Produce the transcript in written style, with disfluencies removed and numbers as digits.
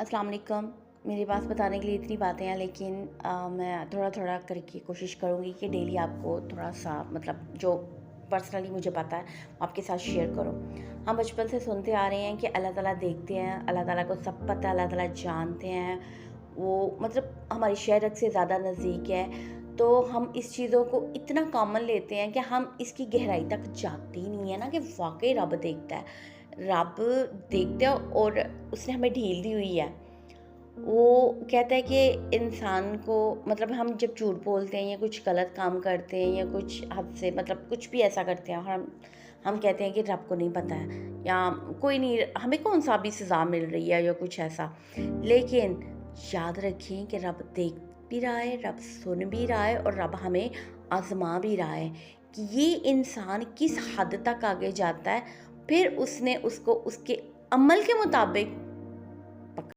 अस्सलाम वालेकुम। मेरे पास बताने के लिए इतनी बातें हैं, लेकिन मैं थोड़ा थोड़ा करके कोशिश करूँगी कि डेली आपको थोड़ा सा मतलब जो पर्सनली मुझे पता है वो आपके साथ शेयर करूँ। हम बचपन से सुनते आ रहे हैं कि अल्लाह ताला देखते हैं, अल्लाह ताला को सब पता है, अल्लाह ताला जानते हैं। वो मतलब हमारी शहरत से ज़्यादा नज़दीक है। तो हम इस चीज़ों को इतना कॉमन लेते हैं कि हम इसकी गहराई तक जाते ही नहीं है ना कि वाक़ई रब देखता है। रब देखता है और उसने हमें ढील दी हुई है। वो कहता है कि इंसान को मतलब हम जब झूठ बोलते हैं या कुछ गलत काम करते हैं या कुछ हद से मतलब कुछ भी ऐसा करते हैं और हम कहते हैं कि रब को नहीं पता है या कोई नहीं, हमें कौन-सा अभी सज़ा मिल रही है या कुछ ऐसा। लेकिन याद रखें कि रब देख भी रहा है, रब सुन भी रहा है और रब हमें आज़मा भी रहा है कि ये इंसान किस हद तक आगे जाता है। फिर उसने उसको उसके अमल के मुताबिक